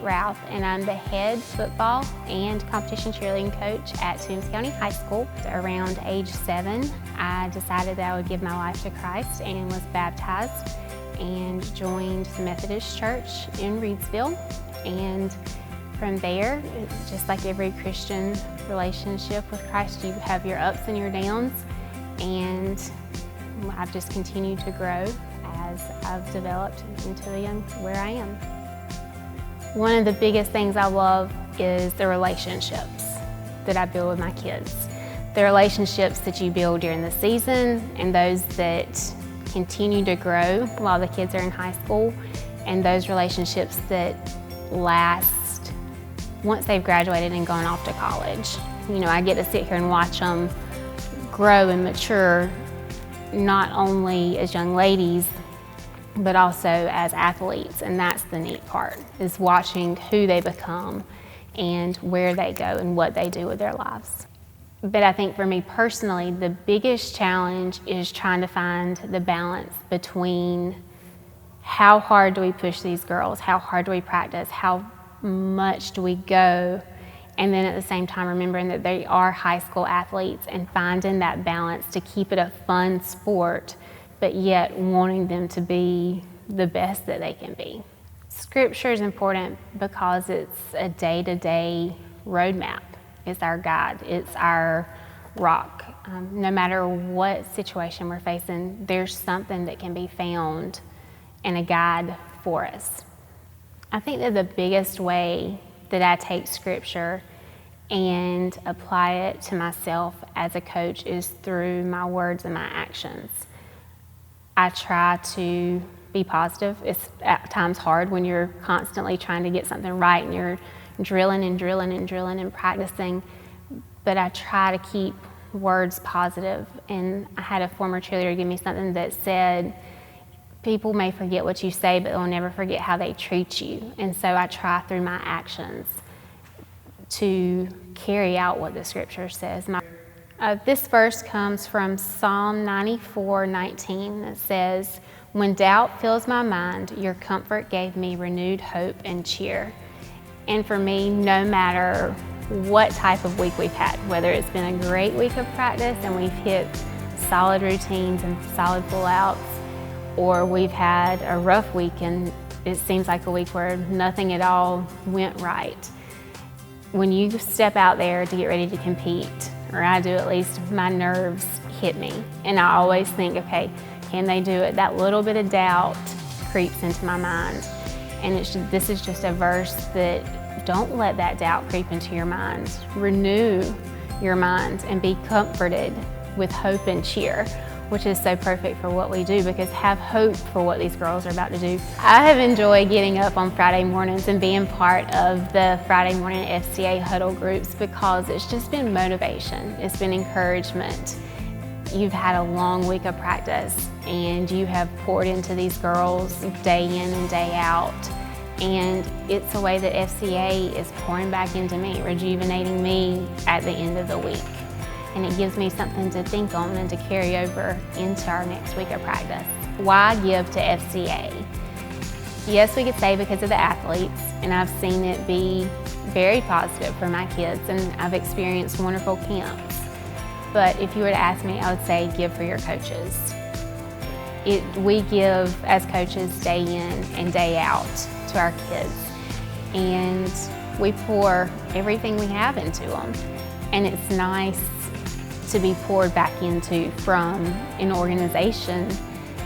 Routh, and I'm the head football and competition cheerleading coach at Toombs County High School. Around age 7, I decided that I would give my life to Christ and was baptized and joined the Methodist Church in Reedsville. And from there, just like every Christian relationship with Christ, you have your ups and your downs, and I've just continued to grow as I've developed into where I am. One of the biggest things I love is the relationships that I build with my kids. The relationships that you build during the season and those that continue to grow while the kids are in high school, and those relationships that last once they've graduated and gone off to college. You know, I get to sit here and watch them grow and mature, not only as young ladies, but also as athletes, and that's the neat part, is watching who they become and where they go and what they do with their lives. But I think for me personally, the biggest challenge is trying to find the balance between how hard do we push these girls, how hard do we practice, how much do we go, and then at the same time remembering that they are high school athletes and finding that balance to keep it a fun sport, but yet wanting them to be the best that they can be. Scripture is important because it's a day-to-day roadmap. It's our guide, it's our rock. No matter what situation we're facing, there's something that can be found and a guide for us. I think that the biggest way that I take Scripture and apply it to myself as a coach is through my words and my actions. I try to be positive. It's at times hard when you're constantly trying to get something right and you're drilling and practicing, but I try to keep words positive. And I had a former cheerleader give me something that said, people may forget what you say, but they'll never forget how they treat you. And so I try through my actions to carry out what the Scripture says. This verse comes from Psalm 94:19. It says, "When doubt fills my mind, your comfort gave me renewed hope and cheer." And for me, no matter what type of week we've had, whether it's been a great week of practice and we've hit solid routines and solid pull-outs, or we've had a rough week and it seems like a week where nothing at all went right. When you step out there to get ready to compete, or I do at least, my nerves hit me. And I always think, okay, can they do it? That little bit of doubt creeps into my mind. And this is just a verse that don't let that doubt creep into your mind. Renew your mind and be comforted with hope and cheer, which is so perfect for what we do, because have hope for what these girls are about to do. I have enjoyed getting up on Friday mornings and being part of the Friday morning FCA huddle groups, because it's just been motivation, it's been encouragement. You've had a long week of practice and you have poured into these girls day in and day out. And it's a way that FCA is pouring back into me, rejuvenating me at the end of the week. And it gives me something to think on and to carry over into our next week of practice. Why give to FCA? Yes, we could say because of the athletes, and I've seen it be very positive for my kids, and I've experienced wonderful camps. But if you were to ask me, I would say give for your coaches. We give as coaches day in and day out to our kids, and we pour everything we have into them. And it's nice to be poured back into from an organization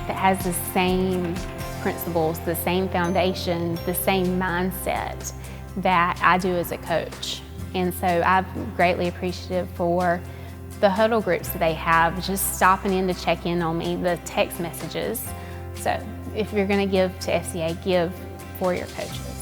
that has the same principles, the same foundation, the same mindset that I do as a coach. And so I'm greatly appreciative for the huddle groups that they have, just stopping in to check in on me, the text messages. So if you're gonna give to FCA, give for your coaches.